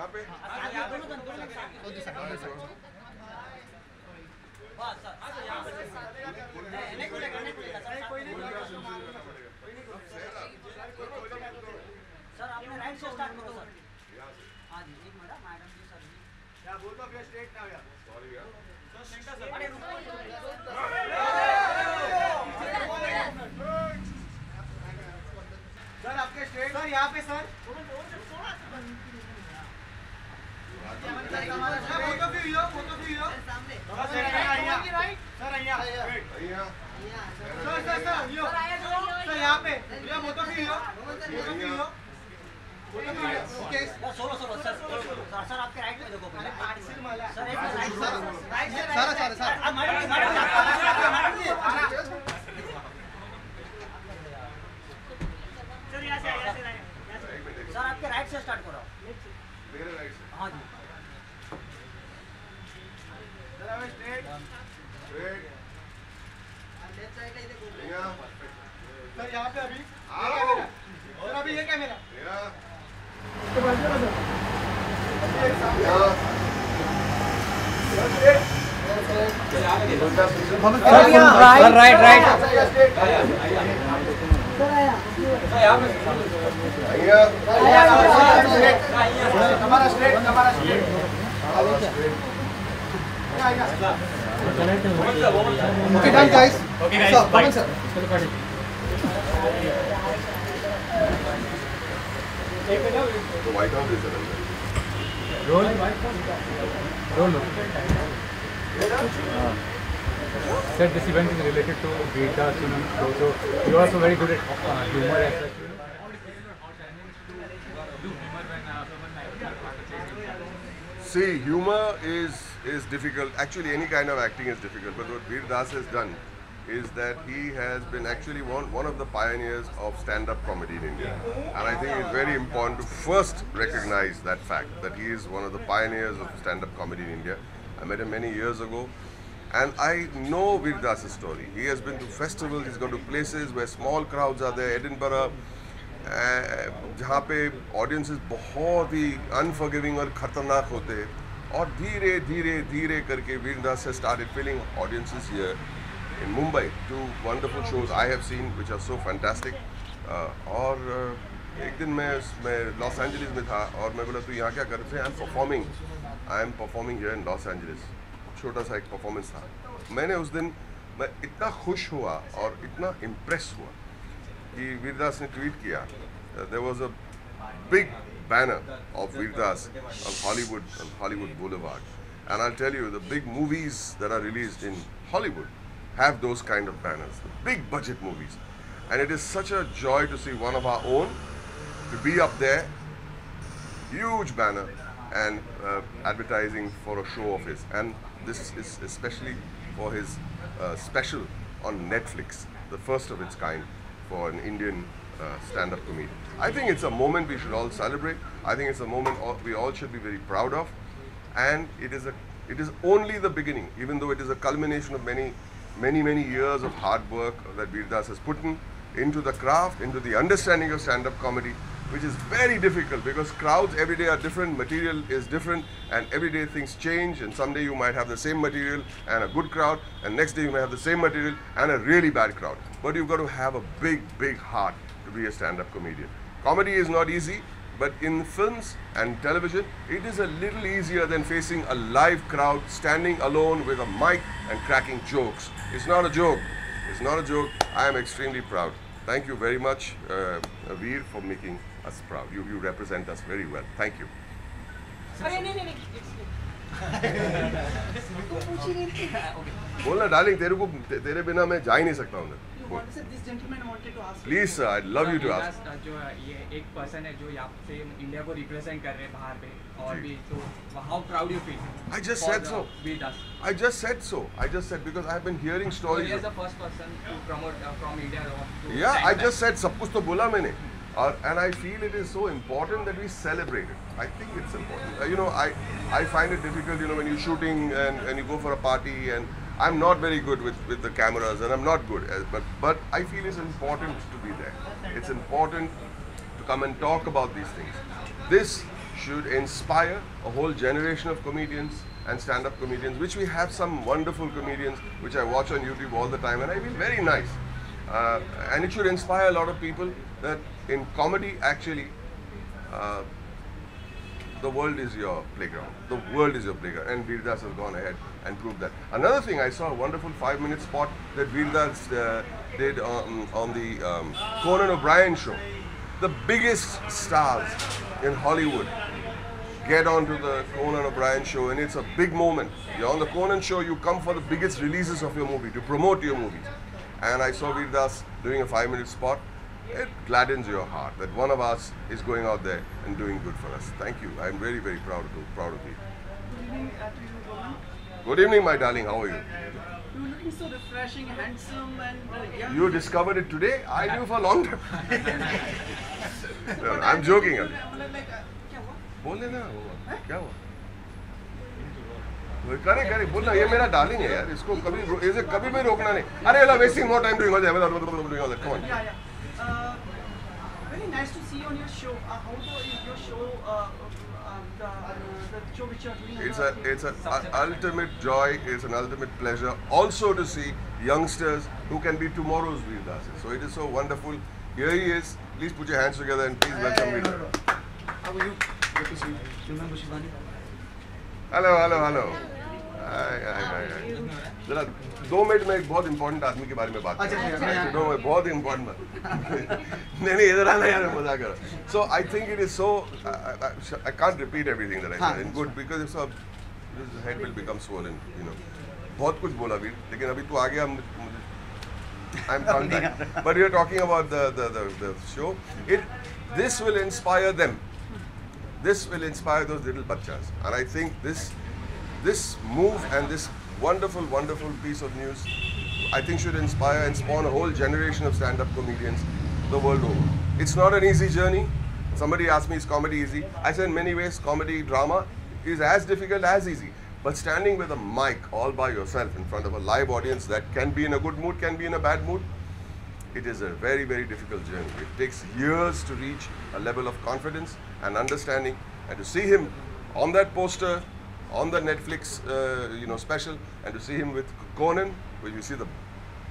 यहाँ पे सर आपने राइट से स्टार्ट करो सर। हाँ जी एक मिनट मैडम जी सर जी या both of you straight now यार सॉरी यार अरे सर आपके स्ट्रेट सर यहाँ पे sir solo solo sir sir आपके राइट में देखो पहले सर एक राइट सर मैडम जी सर आपके राइट से स्टार्ट करो मेरे राइट से हाँ जी स्ट्रेट यहाँ सर यहाँ पे अभी सर अभी ये कैमरा यहाँ राइट राइट हमारा straight Okay, done, guys. Okay, guys. Sir, Bye. come on, sir. तो white house is there. Roll. Sir, this event is related to Veerdas, so you are also very good at humor as such. See, humor is difficult. Actually, any kind of acting is difficult. But what Veer Das has done is that he has been actually one of the pioneers of stand-up comedy in India. And I think it's very important to first recognize that fact, that he is one of the pioneers of stand-up comedy in India. I met him many years ago. And I know Veer Das' story. He has been to festivals, he's gone to places where small crowds are there, Edinburgh, जहाँ पे audiences बहुत ही unforgiving और खतरनाक होते हैं और धीरे धीरे धीरे करके वीर दास has started filling audiences here in Mumbai. Two wonderful shows I have seen which are so fantastic. और एक दिन मैं लॉस एंजलिस में था और मैं बोला तू यहाँ क्या कर रहे थे? I am performing here in Los Angeles. छोटा सा एक परफॉर्मेंस था. मैंने उस दिन मैं इतना खुश हुआ और इतना इम्प्रेस हुआ कि वीरदास ने ट्वीट किया. There was a big banner of Veerdas on Hollywood Boulevard. And I'll tell you, the big movies that are released in Hollywood have those kind of banners, the big budget movies. And it is such a joy to see one of our own to be up there, huge banner and advertising for a show of his. And this is especially for his special on Netflix, the first of its kind for an Indian stand-up comedian. I think it's a moment we should all celebrate. I think it's a moment we all should be very proud of. And it is only the beginning, even though it is a culmination of many years of hard work that Veer Das has put into the craft, into the understanding of stand-up comedy, which is very difficult because crowds every day are different, material is different, and every day things change, and someday you might have the same material and a good crowd, and next day you may have the same material and a really bad crowd. But you've got to have a big heart to be a stand-up comedian. Comedy is not easy, but in films and television, it is a little easier than facing a live crowd, standing alone with a mic and cracking jokes. It's not a joke. It's not a joke. I am extremely proud. Thank you very much, Veer, for making us proud. You represent us very well. Thank you. बोलना darling तेरे बिना मैं जा ही नहीं सकता हूँ. Please sir, I'd love you to ask. जो ये एक पर्सन है जो यहाँ से इंडिया को रिप्रेजेंट कर रहे हैं बाहर पे और भी तो how proud you feel? I just said so. Veer Das. I just said so. I just said because I've been hearing stories. He is the first person to promote from India. Yeah, I just said सब कुछ तो बोला मैंने. And I feel it is so important that we celebrate it. I think it's important. You know, I find it difficult, you know, when you're shooting and you go for a party, and I'm not very good with the cameras, and I'm not good, but I feel it's important to be there. It's important to come and talk about these things. This should inspire a whole generation of comedians and stand-up comedians, which we have some wonderful comedians which I watch on YouTube all the time, and I feel very nice. And it should inspire a lot of people that in comedy, actually, the world is your playground. The world is your playground, and Veerdas has gone ahead and proved that. Another thing, I saw a wonderful 5-minute spot that Veerdas did on the Conan O'Brien show. The biggest stars in Hollywood get onto the Conan O'Brien show, and it's a big moment. You're on the Conan show, you come for the biggest releases of your movie, to promote your movies. And I saw Veerdas doing a 5-minute spot. It gladdens your heart that one of us is going out there and doing good for us. Thank you. I'm very, very proud of you. Good evening to you, Roman. Good evening, my darling. How are you? You're looking so refreshing, handsome, and young. You discovered it today? I knew for a long time. No, I'm joking. बोले ना क्या हुआ? करे बोलना ये मेरा darling है यार, इसको कभी इसे कभी भी रोकना नहीं. अरे you're wasting more time doing all that. Come on. Yeah. Very nice to see you on your show. How is your show? The show which you are doing. It's an ultimate joy. It's an ultimate pleasure. Also to see youngsters who can be tomorrow's Veerdas. So it is so wonderful. Here he is. Please put your hands together and please welcome Veerdas. How are you? Good to see you. You remember Shivani? Hello hi जरा 2 minute में एक बहुत important आदमी के बारे में बात करें. बहुत इंपॉर्टेंट नहीं इधर आना यार, मजाक कर. So I think it is so I can't repeat everything that I said in good because it's this head will become swollen, you know. बहुत कुछ बोला भी, लेकिन अभी तू आ गया. I am coming back, but we are talking about the show. This will inspire them. This will inspire those little bachas, and I think this move and this wonderful piece of news, I think should inspire and spawn a whole generation of stand-up comedians the world over. It's not an easy journey. Somebody asked me, is comedy easy? I said in many ways, comedy, drama is as difficult as easy. But standing with a mic all by yourself in front of a live audience that can be in a good mood, can be in a bad mood, it is a very, very difficult journey. It takes years to reach a level of confidence and understanding, and to see him on that poster, on the Netflix special, and to see him with Conan, where you see the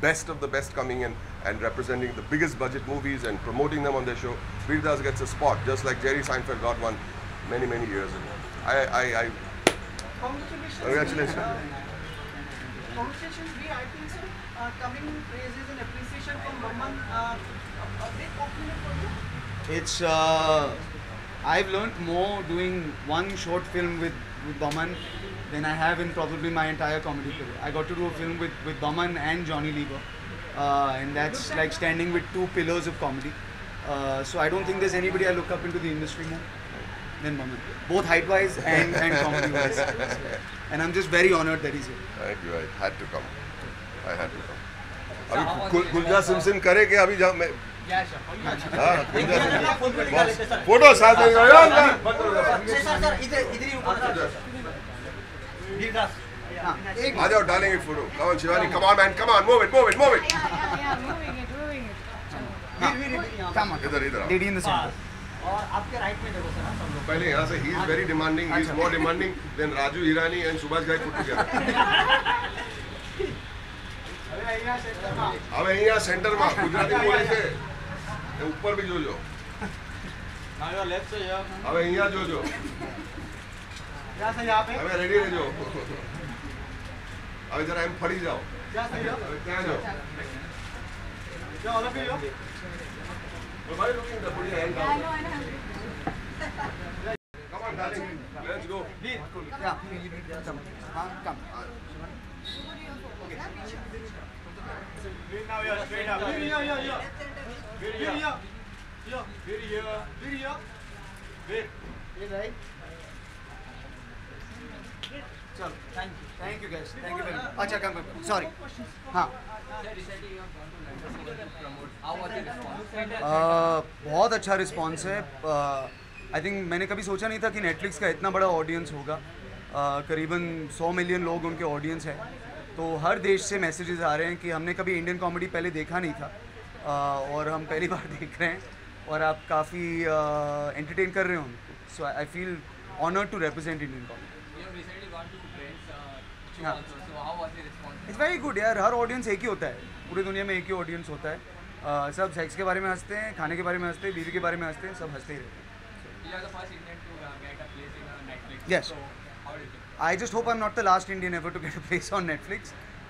best of the best coming in and representing the biggest budget movies and promoting them on their show. Veerdas gets a spot, just like Jerry Seinfeld got one many, many years ago. Congratulations. Congratulations, Veer. I think so. Coming praises and appreciation from Boman. A big compliment for you. It's I've learnt more doing one short film with Boman than I have in probably my entire comedy career. I got to do a film with Boman and Johnny Lever, and that's like standing with two pillars of comedy. So I don't think there's anybody I look up into the industry more than Boman, both height-wise and comedy-wise. And I'm just very honoured that he's here. Thank you. I had to come. अभी गुलजार सिमसिम करे क्या अभी मैं photo साथ में sir इधर ही ऊपर आ जाओ डालेंगे photo. Come on Shivani, come on man, come on, move it. Moving it. Come on. इधर Lady in the center. और आपके राइट में देखो सर सब लोग. पहले यहाँ से he is very demanding, he is more demanding than Raju Hirani and Subhash Ghai put together. अब यहाँ सेंटर में गुजराती बोले थे ऊपर भी जो अब यहाँ जो अब रेडी रह जाओ. अब जरा हम फड़ी जाओ. क्या जाओ भाई looking the body hand down. Come on darling, let's go. Yeah. Come. Now you're straight up. Chalo. Thank you guys. Thank you very much. अच्छा come. Sorry. हाँ. बहुत अच्छा रिस्पॉन्स है. आई थिंक मैंने कभी सोचा नहीं था कि नेटफ्लिक्स का इतना बड़ा ऑडियंस होगा. करीबन 100 मिलियन लोग उनके ऑडियंस हैं. तो हर देश से मैसेजेस आ रहे हैं कि हमने कभी इंडियन कॉमेडी पहले देखा नहीं था और हम पहली बार देख रहे हैं और आप काफ़ी एंटरटेन कर रहे हो हमको. So I feel honored to represent Indian comedy. You have recently gone to Friends show हाँ. also. So how was the response? It's very good यार. हर ऑडियंस एक ही होता है, पूरी दुनिया में एक ही ऑडियंस होता है. सब सेक्स के बारे में हंसते हैं, खाने के बारे में हंसते हैं, बीवी के बारे में हंसते हैं, सब हंसते ही रहते हैं. You are the first Indian to get a place in Netflix. Yes. So how do you think? I just hope I'm not the last Indian ever to get a place on Netflix.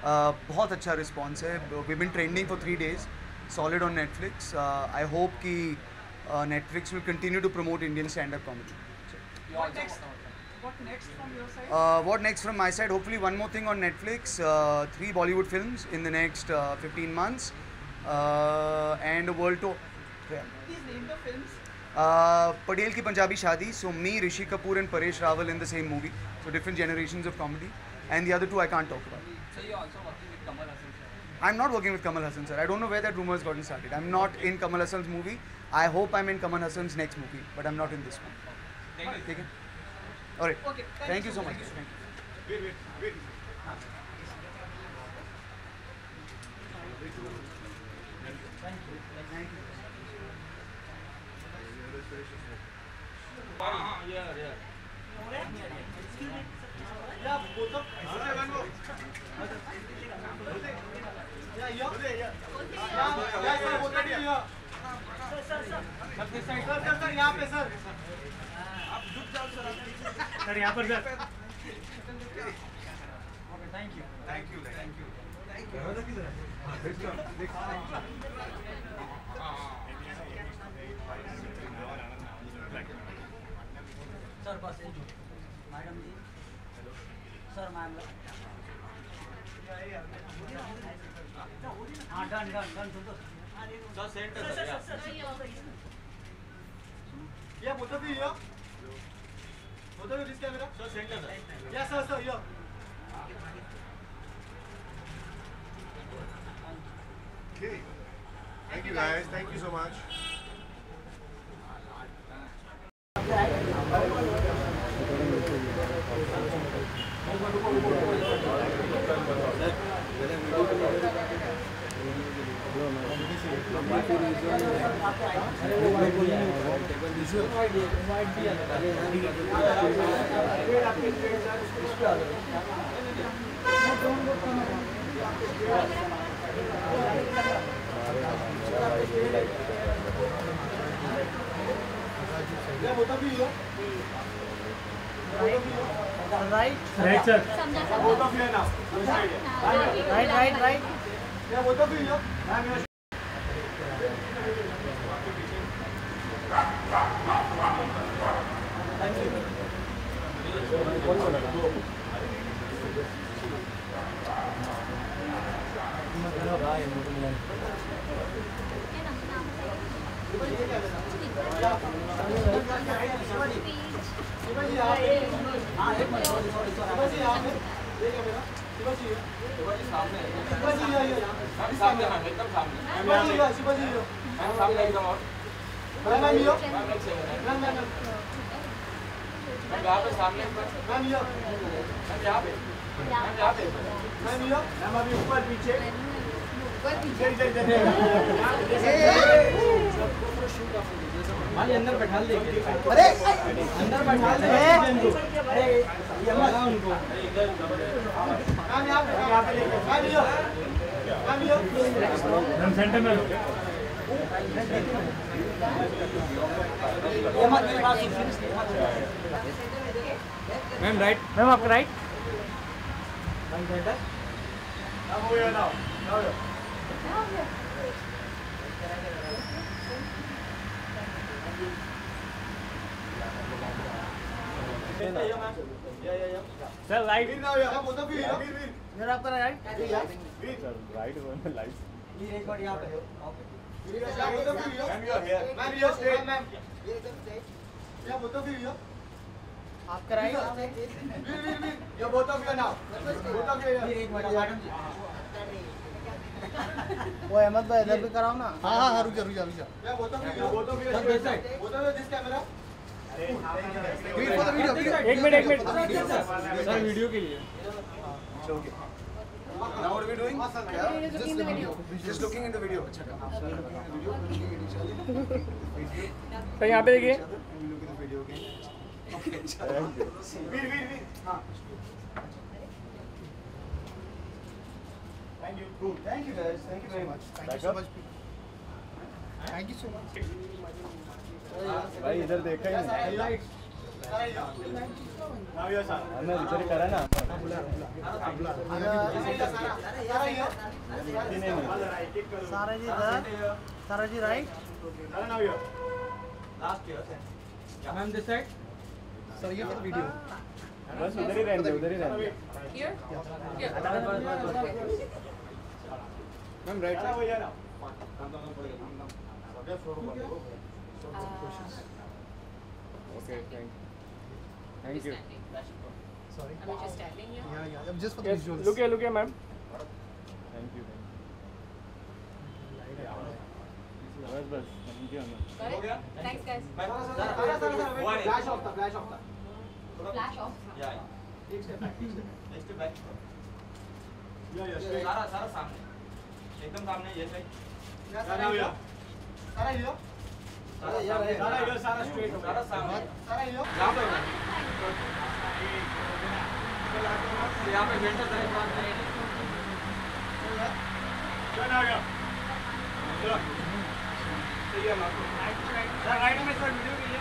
बहुत अच्छा response है. We've been trending for 3 days, solid on Netflix. I hope कि Netflix will continue to promote Indian stand-up comedy. You What also next? What next from your side? What next from my side? Hopefully one more thing on Netflix. 3 Bollywood films in the next 15 months. And a world tour. Yeah. Please name the films. Padel Ki Punjabi Shaadi. So me, Rishi Kapoor and Paresh Rawal in the same movie. So different generations of comedy. And the other 2 I can't talk about. So you are also working with Kamal Hassan sir. I'm not working with Kamal Hassan sir. I don't know where that rumor has gotten started. I'm not in Kamal Hassan's movie. I hope I'm in Kamal Hassan's next movie. But I'm not in this one. Thank you. Okay? Alright. Okay. Thank you so much. Thank you. Yeah, both of. Yeah, here. Yeah, sir, both of you here. Sir, यहाँ पे sir. आप झुक जाओ sir. Sir यहाँ पर sir. Okay, thank you. Thank you. Sir बस एक madam जी sir ma'am हाँ डन सुन दो sir centre Yeah, both of you here. Both of you this camera. Sir, center sir. Yes, sir, here. Okay. Thank you guys. Thank you so much. Yeah, both of you here. Right Right, sir. Both of you here now. Right Yeah, both of you here. Ma'am, here. Shivaji आप हाँ एक minute sorry Shivaji आप ये camera Shivaji Shivaji ये सामने एकदम सामने शिवाजी सामने एकदम और मैम ये मैम यहाँ पे सामने मैम ये यहाँ पे मैम ये मैम अभी ऊपर पीछे अंदर बैठा देंगे अरे अंदर बैठा देंगे अरे ये मत उनको मैम यहाँ पे लेके मैम सेंटर में ये मत मेरी बात मैम राइट मैम आपका राइट अब हो गया ना Sir, right. Both of you here मेरा आपका राइट Right one, lights. ये एक बार यहाँ पे both of you here ma'am here straight ma'am या बोथ ऑफ यू हियर आपका राइट वीर या both of you now both of you एक मिनट मैडम जी वो अहमद भाई इधर भी कराओ ना. हाँ रुक जा या both of you this camera एक मिनट सर वीडियो के लिए. Now what are we doing? Just looking in the video. Sir यहाँ पे देखिए. Look at the video again. Thank you. Cool. Thank you guys. Thank you very much. Thank you so much. Thank you so much. भाई इधर देखा ही नहीं Now you're sir. हमें repair करा ना Sara ji there. Sara ji right. Now you're. Last year से ma'am this side Sir, ये for video. बस उधर ही रहने दो उधर ही रहने दो Here? Here. Ma'am right Now you're now. Okay thank you Sorry. Am I just standing here? Yeah. Just for the visuals. Look here ma'am thank you बस बस thank you ma'am Got it? Thanks, guys. Flash off the. Flash off. Next back Yeah, straight. सारा सामने एकदम सामने ये side Now you're. Sara here. Sara here. Sara straight. सारा सामने Sara here. यहाँ पे यहाँ पे वेंटर तरह बात नहीं Now you're. Sir, right में सर वीडियो के लिए.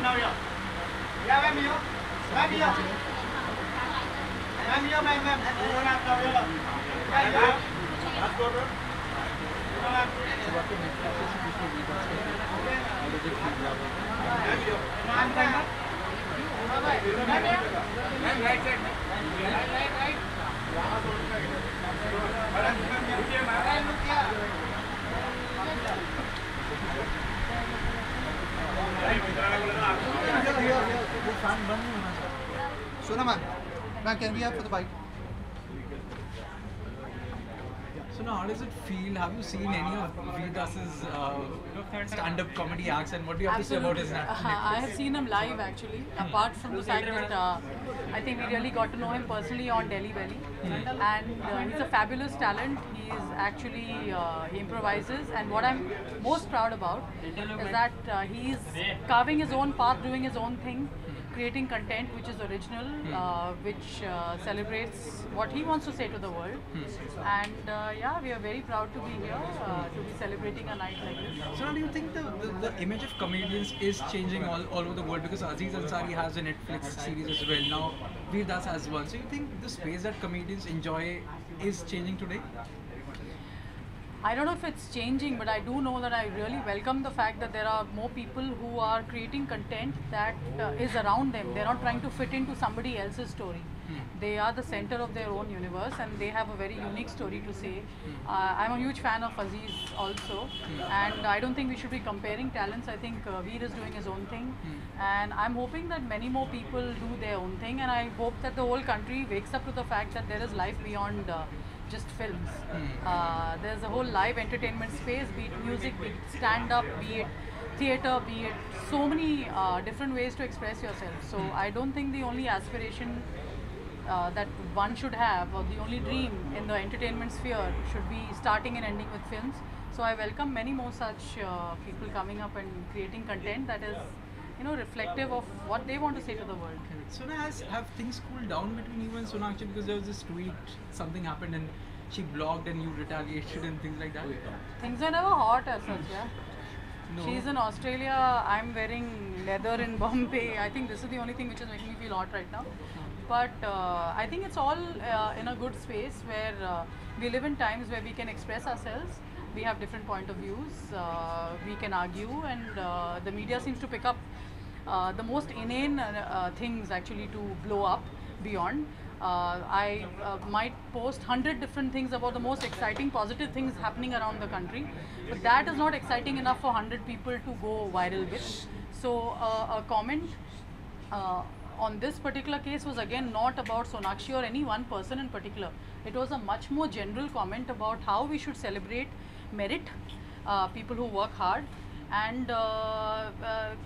Now you're. Yeah, ma'am here. Ma'am here. Ma'am here, ma'am. Now you're. Yeah, here. Last quarter. Sona ma'am. Ma'am, can we have for the bike? So now, how does it feel? Have you seen any of Veer Das's stand-up comedy acts, and what do you have to say about his Netflix? I have seen him live actually. Apart from the fact that I think we really got to know him personally on Delhi Belly, and he's a fabulous talent. He is actually he improvises, and what I'm most proud about is that he's carving his own path, doing his own thing, creating content which is original, which celebrates what he wants to say to the world. And yeah, we are very proud to be here, to be celebrating a night like this. So now, do you think the image of comedians is changing all over the world? Because Aziz Ansari has a Netflix series as well. Now, Veer Das has one. So you think the space that comedians enjoy is changing today? I don't know if it's changing, but I do know that I really welcome the fact that there are more people who are creating content that is around them. They're not trying to fit into somebody else's story. They are the center of their own universe, and they have a very unique story to say. I'm a huge fan of Aziz also, and I don't think we should be comparing talents. I think Veer is doing his own thing, and I'm hoping that many more people do their own thing, and I hope that the whole country wakes up to the fact that there is life beyond just films. There's a whole live entertainment space, be it music, be it stand-up, be it theatre, be it so many different ways to express yourself. So I don't think the only aspiration that one should have, or the only dream in the entertainment sphere, should be starting and ending with films. So I welcome many more such people coming up and creating content that is, reflective of what they want to say to the world. So now, have things cooled down between you and Sonakshi? Because there was this tweet, something happened and she blocked and you retaliated and things like that. Things are never hot as such, yeah. No. She's in Australia, I'm wearing leather in Bombay. I think this is the only thing which is making me feel hot right now. But I think it's all in a good space where we live in times where we can express ourselves. We have different point of views. We can argue, and the media seems to pick up the most inane things actually to blow up beyond. I might post 100 different things about the most exciting, positive things happening around the country, but that is not exciting enough for 100 people to go viral with. So a comment on this particular case was again not about Sonakshi or any one person in particular. It was a much more general comment about how we should celebrate merit, people who work hard, and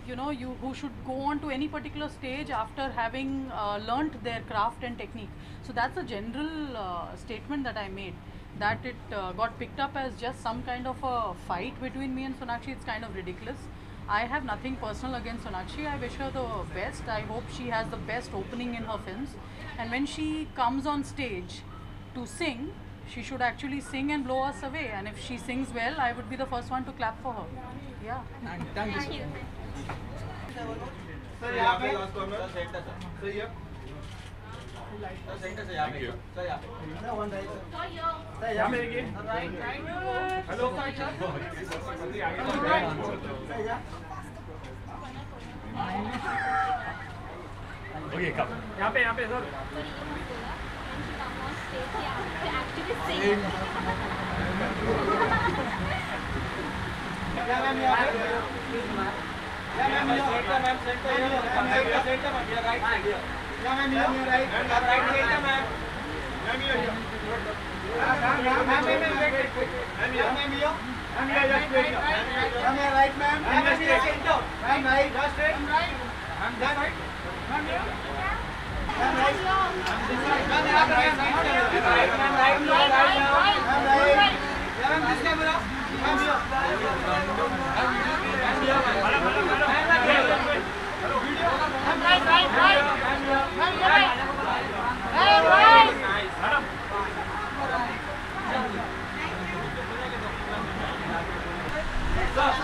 you know, who should go on to any particular stage after having learnt their craft and technique. So that's a general statement that I made. That it got picked up as just some kind of a fight between me and Sonakshi, it's kind of ridiculous. I have nothing personal against Sonakshi. I wish her the best. I hope she has the best opening in her films. And when she comes on stage to sing, she should actually sing and blow us away. And if she sings well, I would be the first one to clap for her. Yeah. And thank you so much. Sir यहाँ पे last corner sir ये sir centre से यहाँ पे sir यहाँ पे sir one right sir यहाँ पे देखिए हेलो ओके कम यहाँ पे sir Yeah, ma'am. Yeah, ma'am. Center, ma'am. Here, right side here. Yeah, ma'am. Here, right. Right center, ma'am. Ma'am, here. Ma'am, here. Ma'am, here, just straight here. Ma'am, here, right, ma'am. Ma'am, here, center. Ma'am, right. Just straight. Right. Ma'am, just right. Ma'am, here. Ma'am, right. This side. Ma'am, right. Right. Ma'am, right. Ma'am, right. Yeah, ma'am, this camera. Ma'am, here. Sir